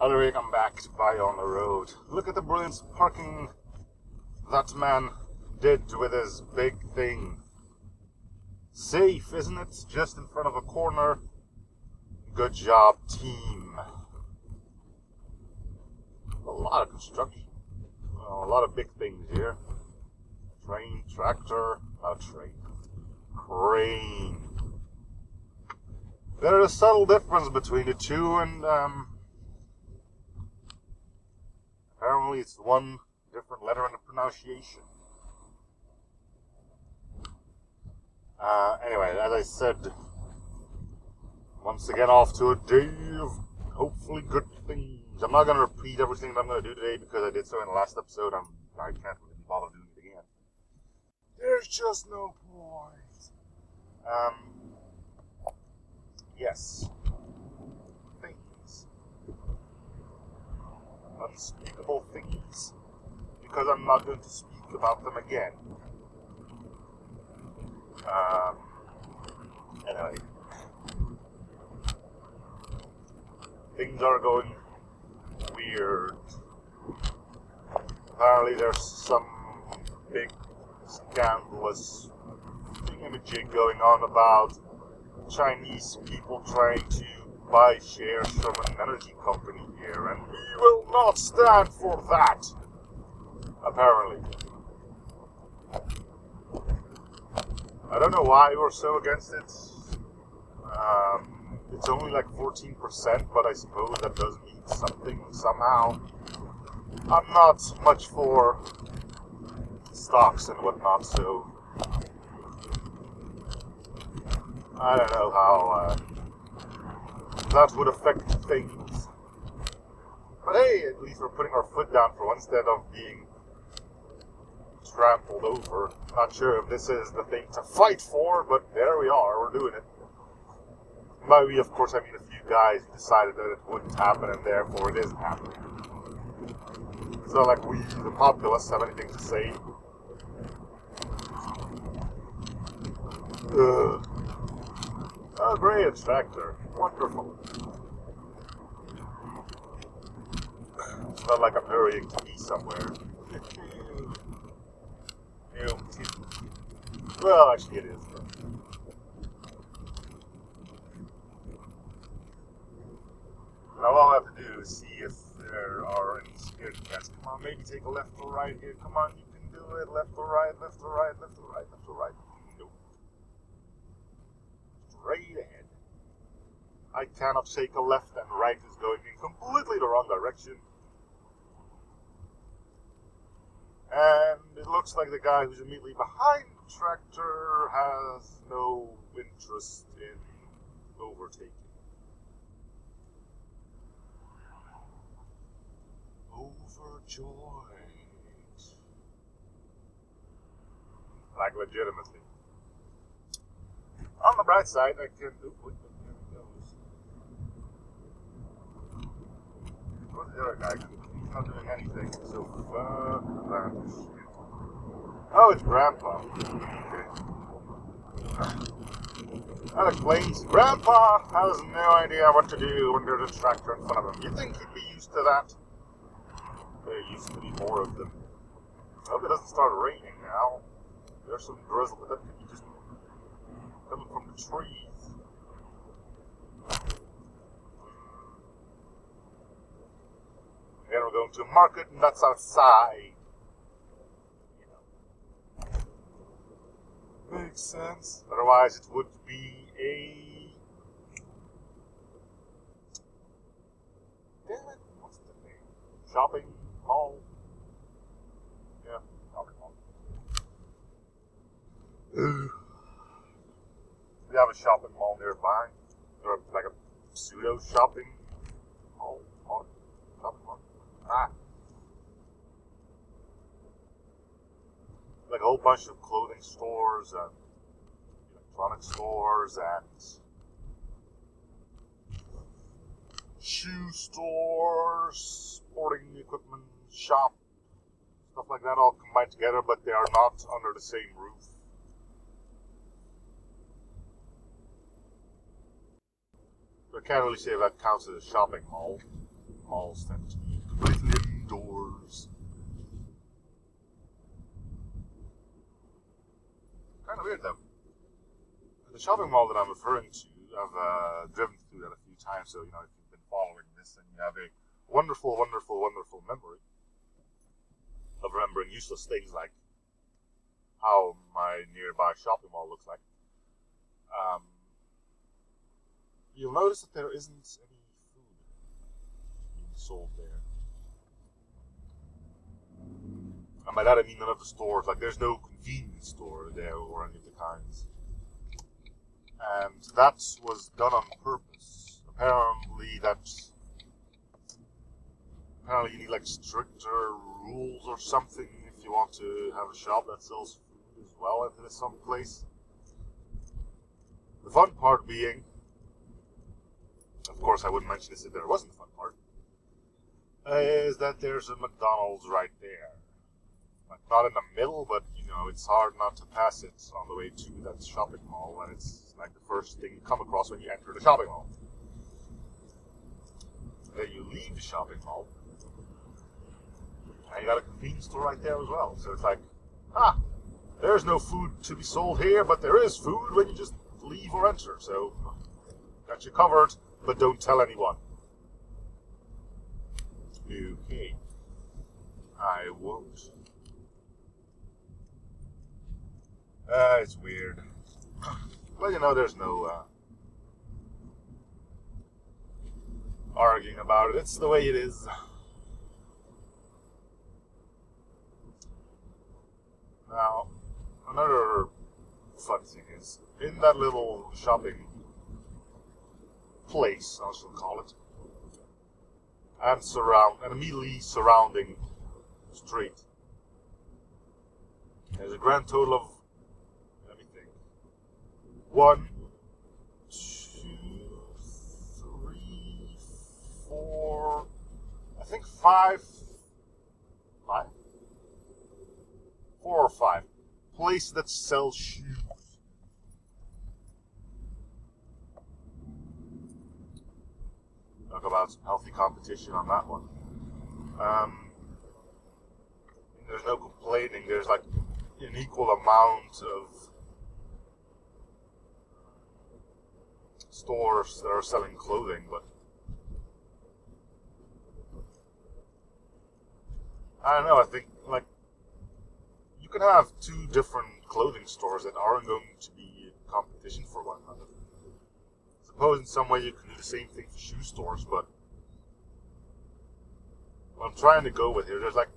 Hillary, I'm back to buy on the road. Look at the brilliant parking that man did with his big thing. Safe, isn't it? Just in front of a corner. Good job, team. A lot of construction. Well, a lot of big things here. Train, tractor, not train. Crane. There is a subtle difference between the two, and apparently it's one different letter in the pronunciation. Anyway, as I said, once again off to a day of hopefully good things. I'm not going to repeat everything that I'm going to do today because I did so in the last episode. I can't really bother doing it again. There's just no point. Yes. Things. Unspeakable things. Because I'm not going to speak about them again. Anyway. Things are going weird. Apparently there's some big scandalous thingamajig going on about Chinese people trying to buy shares from an energy company here, and we will not stand for that, apparently. I don't know why we're so against it. It's only like 14%, but I suppose that does mean something somehow. I'm not much for stocks and whatnot, so I don't know how that would affect things. But hey, at least we're putting our foot down for one instead of being trampled over. Not sure if this is the thing to fight for, but there we are, we're doing it. By we, of course, I mean a few guys who decided that it wouldn't happen and therefore it isn't happening. It's not like we, the populace, have anything to say. Oh, great, it's tractor. Wonderful. It's not like I'm hurrying to be somewhere. Well, actually it is. Now all I have to do is see if there are any security cats. Come on, maybe take a left or right here. Come on, you can do it. Left or right, left or right, left or right, left or right. Nope. Straight ahead. I cannot take a left and right is going in completely the wrong direction. And it looks like the guy who's immediately behind the tractor has no interest in overtaking. Overjoyed. Like legitimately. On the bright side, I can... Oh, wait, there it goes. What's the other guy doing? He's not doing anything, so fuck that shit. Oh, it's Grandpa. Okay. That explains. Grandpa has no idea what to do when there's a tractor in front of him. You'd think he'd be used to that. There used to be more of them. I hope it doesn't start raining now. There's some drizzle, but that could be just coming from the trees. Then we're going to a market, and that's outside. Makes sense. Otherwise, it would be a... Damn it, what's the name? Shopping mall? Yeah, shopping mall. We have a shopping mall nearby. Or like a pseudo shopping mall. Shopping mall. Like a whole bunch of clothing stores and electronic stores and shoe stores, sporting equipment shop, stuff like that all combined together, but they are not under the same roof. I can't really say if that counts as a shopping mall. malls tend to be completely indoors. Kind of weird though. The shopping mall that I'm referring to, I've driven through that a few times, so if you've been following this, then you have a wonderful, wonderful, wonderful memory of remembering useless things like how my nearby shopping mall looks like. You'll notice that there isn't any food being sold there. And by that I mean none of the stores, like there's no convenience store there or any of the kinds. And that was done on purpose. Apparently you need like stricter rules or something if you want to have a shop that sells food as well in some place. The fun part being, of course I wouldn't mention this if there wasn't a fun part, is that there's a McDonald's right there. Like not in the middle, but it's hard not to pass it on the way to that shopping mall, and it's like the first thing you come across when you enter the shopping mall. Then you leave the shopping mall, and you got a convenience store right there as well. So it's like, there's no food to be sold here, but there is food when you just leave or enter. So got you covered, but don't tell anyone. Okay, I won't. It's weird. Well, there's no arguing about it. It's the way it is. Now, another fun thing is, in that little shopping place, I shall call it, and immediately surrounding street, there's a grand total of, let me think, 1, 2, 3, 4, I think 5, 4 or 5 places that sell shoes. Talk about some healthy competition on that one. There's no complaining. There's like an equal amount of stores that are selling clothing, but I don't know, I think like you can have 2 different clothing stores that aren't going to be in competition for one another. I suppose in some way you can do the same thing for shoe stores, but what I'm trying to go with here, there's like,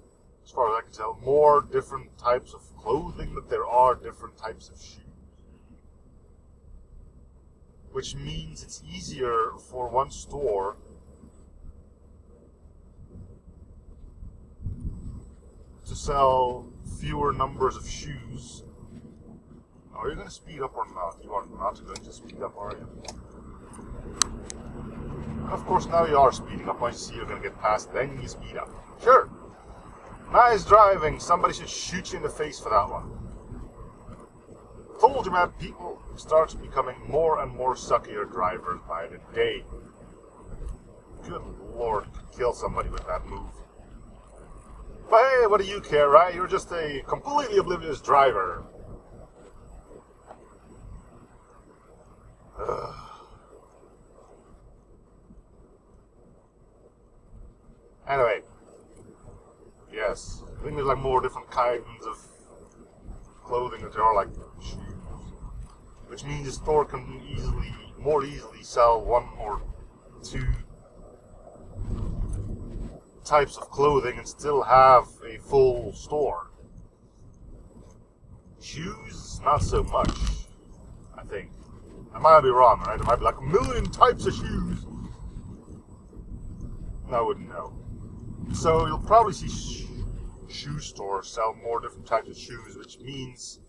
as far as I can tell, more different types of clothing than there are different types of shoes. Which means it's easier for one store to sell fewer numbers of shoes. Are you going to speed up or not? You are not going to speed up, are you? Of course, now you are speeding up. Once you see you're going to get past, then you speed up. Sure. Nice driving. Somebody should shoot you in the face for that one. Told you, man, people start becoming more and more suckier drivers by the day. Good lord, could kill somebody with that move. But hey, what do you care, right? You're just a completely oblivious driver. Ugh. Anyway, yes, I think there's like more different kinds of clothing that there are like shoes, which means the store can more easily sell 1 or 2 types of clothing and still have a full store. Shoes, not so much, I think. I might be wrong, right? There might be like 1 million types of shoes. I wouldn't know. So you'll probably see shoe stores sell more different types of shoes, which means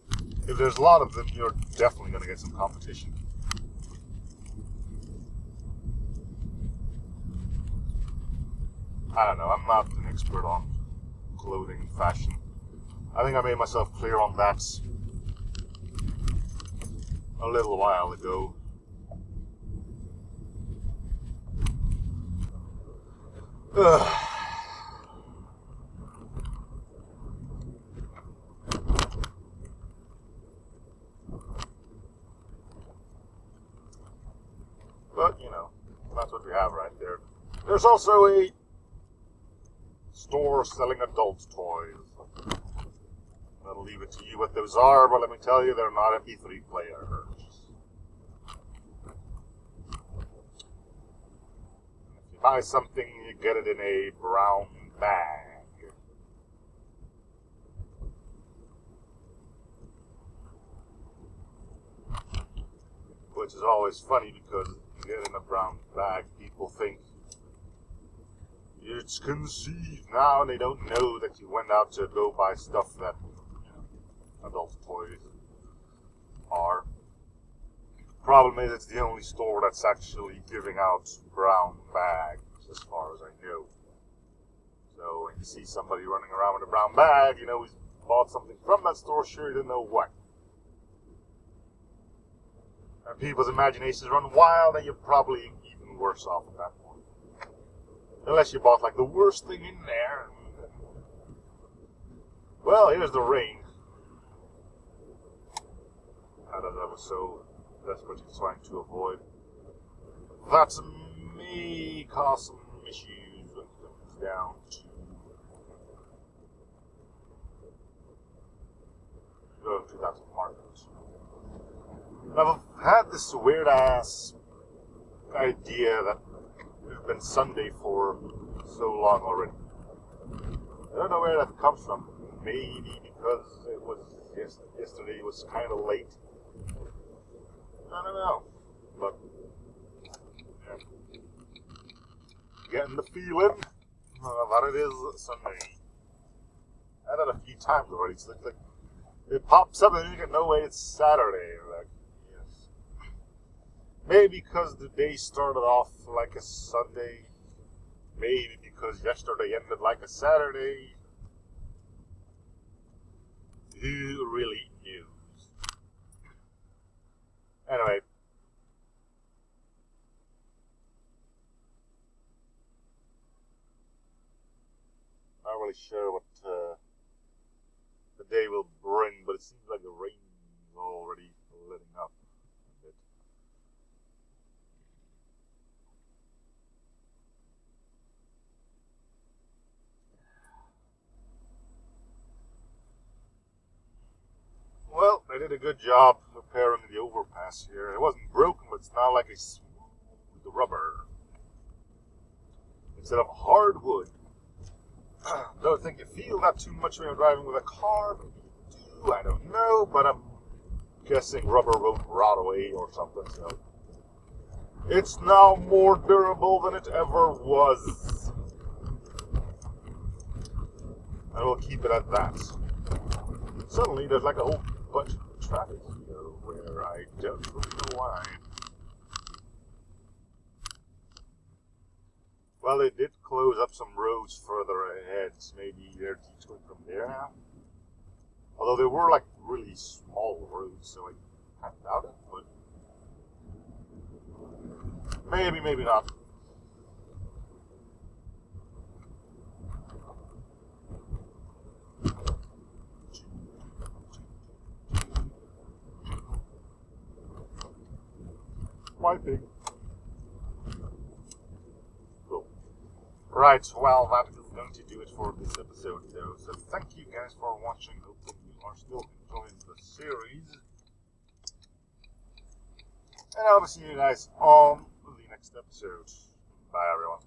if there's a lot of them, you're definitely going to get some competition. I don't know, I'm not an expert on clothing and fashion. I think I made myself clear on that a little while ago. Ugh. But, you know, that's what we have right there. There's also a store selling adult toys. I'll leave it to you what those are, but let me tell you, they're not MP3 players. If you buy something, you get it in a brown bag. Which is always funny because you get it in a brown bag, people think it's conceived now, and they don't know that you went out to go buy stuff that, you know, adult toys are. Problem is, it's the only store that's actually giving out brown bags, as far as I know. So when you see somebody running around with a brown bag, you know he's bought something from that store, sure you don't know what. And people's imaginations run wild, and you're probably even worse off at that point. Unless you bought like the worst thing in there. Well, here's the rain. That I was so desperately trying to avoid. That may cause some issues when it comes down to going to that market. I've had this weird ass idea that it's been Sunday for so long already. I don't know where that comes from. Maybe because it was yesterday was kind of late. I don't know, but yeah. Getting the feeling that it is Sunday. I had it a few times already. It's like it pops up and you get no way it's Saturday. Like, yes. Maybe because the day started off like a Sunday. Maybe because yesterday ended like a Saturday. Who really knows? Anyway. Not really sure what the day will bring, but it seems like the rain is already letting up a bit. Well, they did a good job repairing the overpass here. It wasn't broken, but it's now like a smooth rubber instead of hardwood. Don't think you feel that too much when you're driving with a car. Maybe you do, I don't know, but I'm guessing rubber won't rot away or something, so it's now more durable than it ever was. And we'll keep it at that. Suddenly there's like a whole bunch of traffic here where I don't really know why. Well, they did close up some roads further ahead. Maybe they're detouring from there now. Although they were like really small roads, so I doubt it, but maybe, maybe not. Wiping. Cool. Right, well, that is going to do it for this episode, though. So thank you guys for watching. Hopefully you are still enjoying the series. And I'll see you guys on the next episode. Bye, everyone.